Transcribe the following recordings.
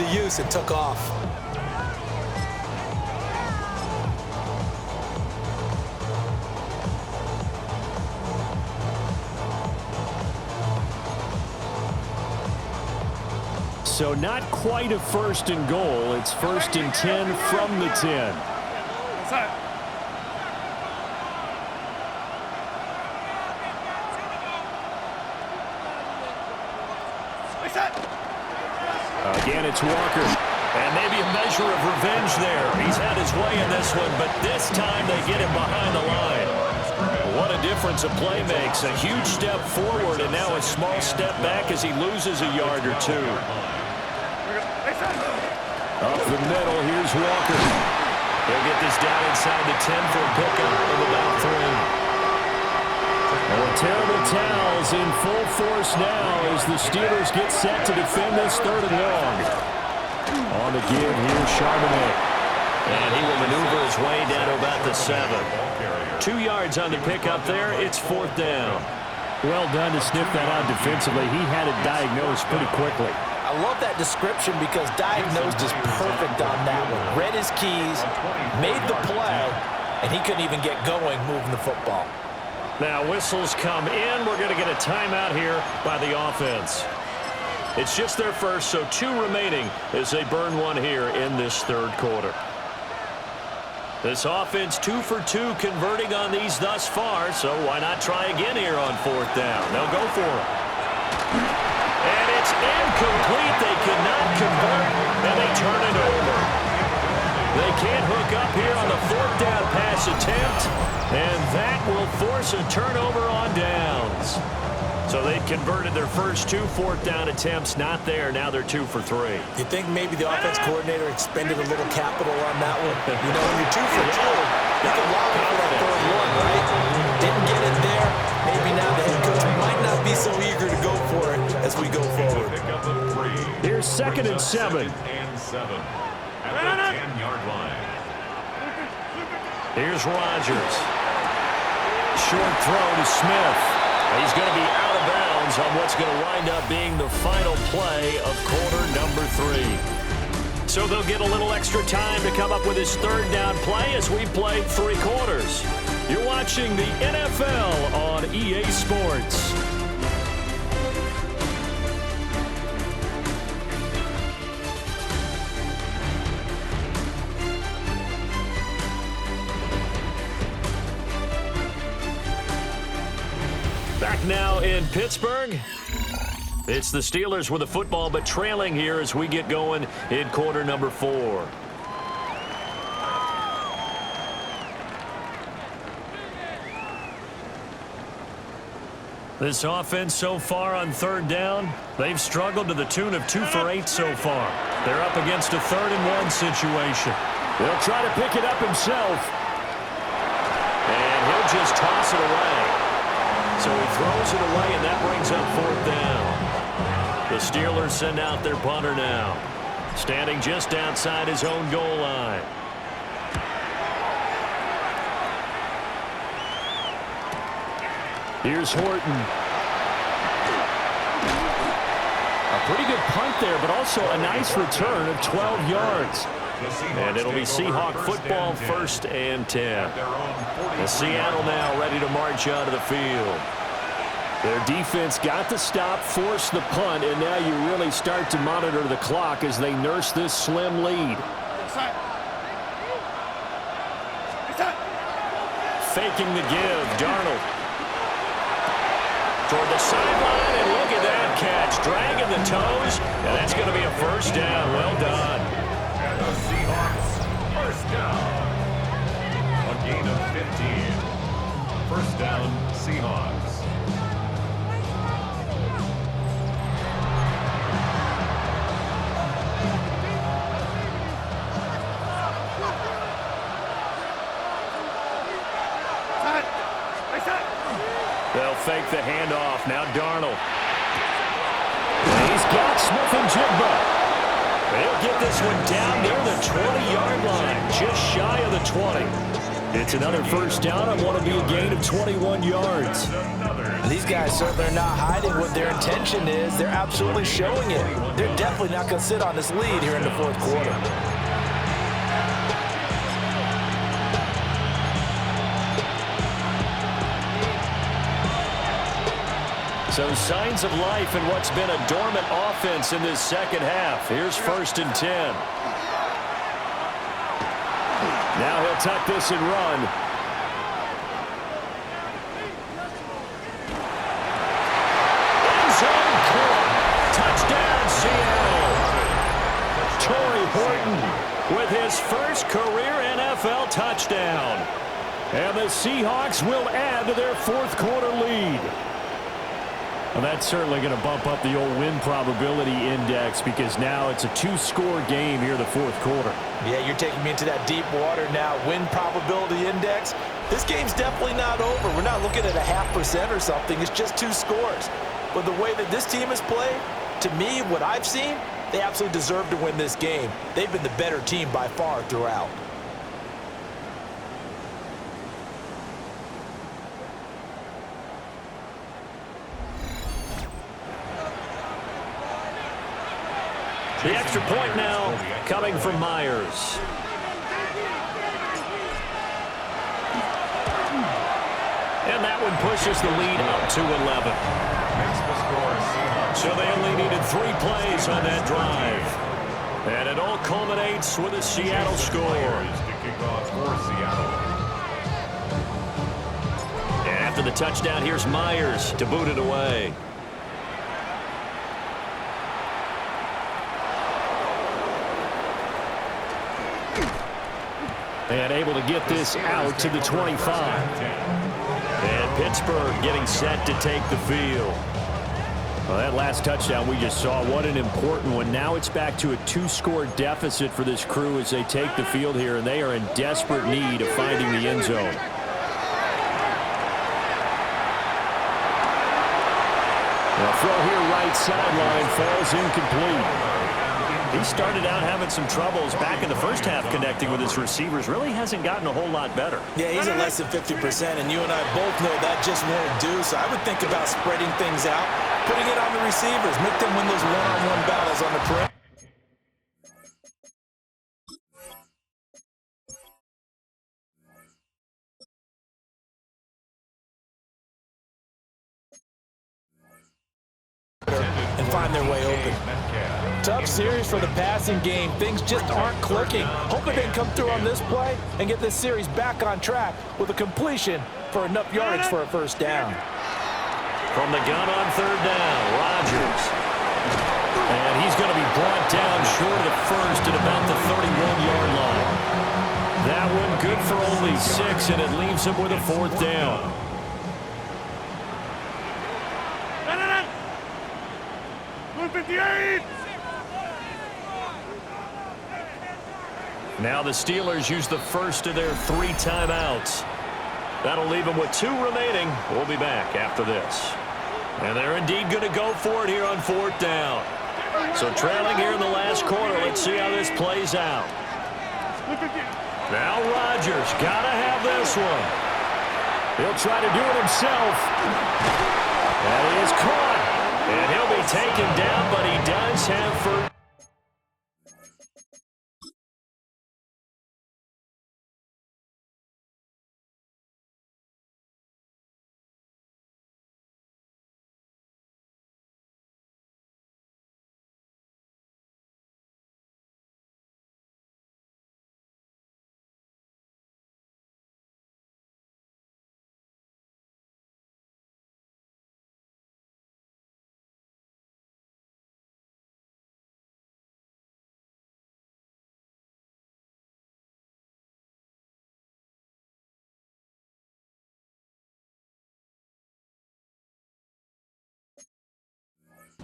into use and took off. So not quite a 1st and goal. It's 1st and 10 from the 10. Again, it's Walker. And maybe a measure of revenge there. He's had his way in this one, but this time they get him behind the line. What a difference a play makes. A huge step forward and now a small step back as he loses a yard or two. Up the middle, here's Walker. He'll get this down inside the 10 for a pickup of about 3. Oh, terrible towels in full force now as the Steelers get set to defend this 3rd and long. On the give, here's Charbonnet. And he will maneuver his way down to about the 7. 2 yards on the pickup there. It's 4th down. Well done to sniff that out defensively. He had it diagnosed pretty quickly. I love that description because diagnosed is perfect on that one. Read his keys, made the play, and he couldn't even get going moving the football. Now whistles come in. We're going to get a timeout here by the offense. It's just their first, so 2 remaining as they burn one here in this 3rd quarter. This offense 2 for 2 converting on these thus far, so why not try again here on 4th down? They'll go for it. And it's incomplete. They cannot convert, and they turn it over. They can't hook up here on the 4th down pass attempt, and that will force a turnover on downs. So they've converted their first 2 4th down attempts. Not there. Now they're 2 for 3. You think maybe the offense coordinator expended a little capital on that one? You know, when you're 2 for 2, you can lock it for that 3rd one, right? Didn't get it there. Maybe now the head coach might not be so eager to go for it as we go forward. Here's 2nd and 7. At the 10-yard line. Here's Rodgers. Short throw to Smith. He's going to be out of bounds on what's going to wind up being the final play of quarter number 3. So they'll get a little extra time to come up with his 3rd down play as we played 3 quarters. You're watching the NFL on EA Sports. Back now in Pittsburgh. It's the Steelers with the football, but trailing here as we get going in quarter number 4. This offense so far on 3rd down, they've struggled to the tune of 2 for 8 so far. They're up against a 3rd and 1 situation. They'll try to pick it up himself. And he'll just toss it away. So he throws it away, and that brings up 4th down. The Steelers send out their punter now, standing just outside his own goal line. Here's Horton. A pretty good punt there, but also a nice return of 12 yards. And it'll be Seahawk football, 1st and 10. And Seattle now ready to march out of the field. Their defense got the stop, forced the punt, and now you really start to monitor the clock as they nurse this slim lead. Faking the give, Darnold. Toward the sideline, and look at that catch. Dragging the toes, and that's going to be a 1st down. Well done. And the Seahawks, 1st down. A gain of 15. 1st down, Seahawks. They'll fake the handoff. Now Darnold. He's got Smith and Jigba. They'll get this one down near the 20-yard line, just shy of the 20. It's another first down on what will be a gain of 21 yards. These guys certainly are not hiding what their intention is. They're absolutely showing it. They're definitely not going to sit on this lead here in the fourth quarter. So signs of life in what's been a dormant offense in this second half. Here's 1st and 10. Now he'll tuck this and run. End zone caught. Touchdown, Seattle. Torrey Horton with his first career NFL touchdown. And the Seahawks will add to their fourth quarter lead. Well, that's certainly going to bump up the old win probability index because now it's a 2-score game here in the fourth quarter. Yeah, you're taking me into that deep water now. Win probability index. This game's definitely not over. We're not looking at a 0.5% or something. It's just 2 scores. But the way that this team has played, to me, what I've seen, they absolutely deserve to win this game. They've been the better team by far throughout. The extra point now coming from Myers. And that one pushes the lead up to 11. So they only needed 3 plays on that drive. And it all culminates with a Seattle score. And after the touchdown, here's Myers to boot it away. And able to get this out to the 25. And Pittsburgh getting set to take the field. Well, that last touchdown we just saw, what an important one. Now it's back to a 2-score deficit for this crew as they take the field here, and they are in desperate need of finding the end zone. The throw here right sideline falls incomplete. He started out having some troubles back in the first half connecting with his receivers. Really hasn't gotten a whole lot better. Yeah, he's at less than 50%, and you and I both know that just won't do. So I would think about spreading things out, putting it on the receivers, make them win those one-on-one battles on the perimeter. And find their way open. Tough series for the passing game. Things just aren't clicking. Hoping they can come through on this play and get this series back on track with a completion for enough yardage for a first down. From the gun on 3rd down, Rodgers. And he's going to be brought down short of the first at about the 31-yard line. That one good for only 6, and it leaves him with a 4th down. Now the Steelers use the first of their 3 timeouts. That'll leave them with 2 remaining. We'll be back after this. And they're indeed going to go for it here on 4th down. So trailing here in the last quarter. Let's see how this plays out. Now Rodgers got to have this one. He'll try to do it himself. And he is caught. And he'll be taken down, but he does have first.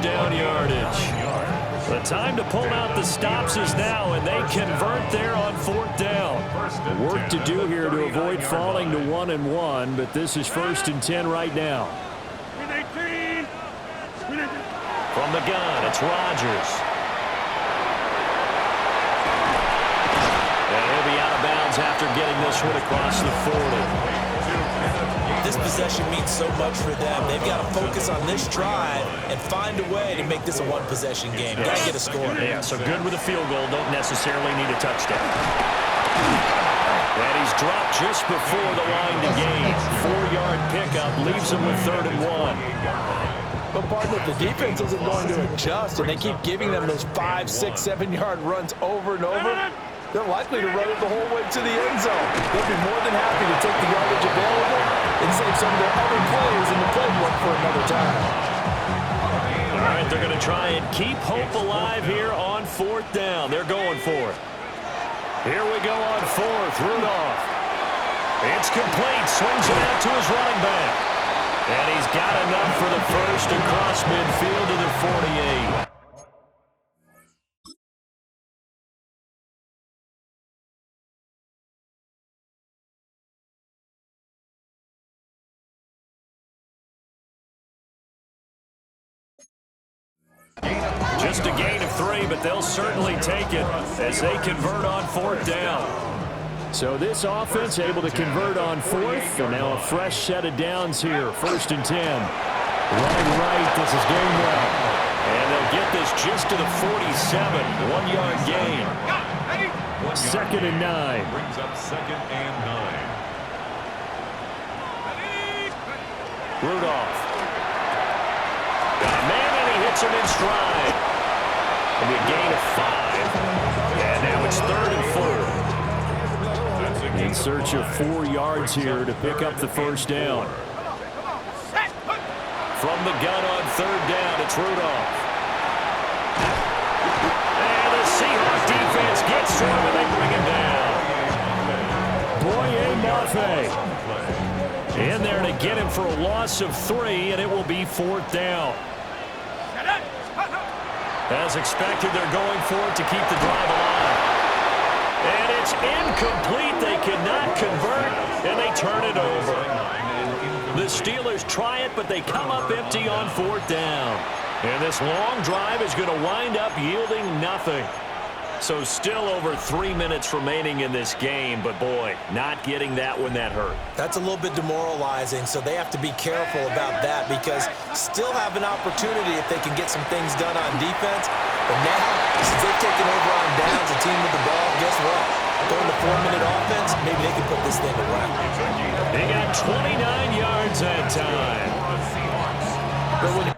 Down yardage. The time to pull out the stops is now, and they convert there on 4th down. Work to do here to avoid falling to 1-1, but this is 1st and 10 right now. From the gun, it's Rodgers. And he'll be out of bounds yards after getting this one across the 40. This possession means so much for them. They've got to focus on this drive and find a way to make this a one-possession game. Got to get a score. Yeah, so good with a field goal. Don't necessarily need a touchdown. And he's dropped just before the line to gain. 4-yard pickup leaves him with 3rd and 1. But partner, the defense isn't going to adjust, and they keep giving them those 5, 6, 7-yard runs over and over. They're likely to run it the whole way to the end zone. They'll be more than happy to take the yardage available and save some of their other players in the playbook for another time. All right, they're going to try and keep hope alive here on 4th down. They're going for it. Here we go on 4th. Rudolph. It's complete. Swings it out to his running back. And he's got enough for the first across midfield to the 48. Just a gain of 3, but they'll certainly take it as they convert on 4th down. So this offense able to convert on 4th, and now a fresh set of downs here. 1st and 10. Running right, this is Gainwell. And they'll get this just to the 47. 1-yard gain. 2nd and 9. Brings up 2nd and 9. Rudolph. Got a man, and he hits him in stride. And a gain of 5. And now it's 3rd and 4. In search of 4 yards here to pick up the first down. From the gun on 3rd down, it's Rudolph. And the Seahawks defense gets to him, and they bring him down. Boye Mafe in there to get him for a loss of 3, and it will be 4th down. As expected, they're going for it to keep the drive alive. And it's incomplete. They cannot convert, and they turn it over. The Steelers try it, but they come up empty on 4th down. And this long drive is going to wind up yielding nothing. So still over 3 minutes remaining in this game, but boy, not getting that one that hurt. That's a little bit demoralizing, so they have to be careful about that because still have an opportunity if they can get some things done on defense. But now, since they've taken over on downs, a team with the ball, guess what? Going to 4-minute offense, maybe they can put this thing around. They got 29 yards that time. But when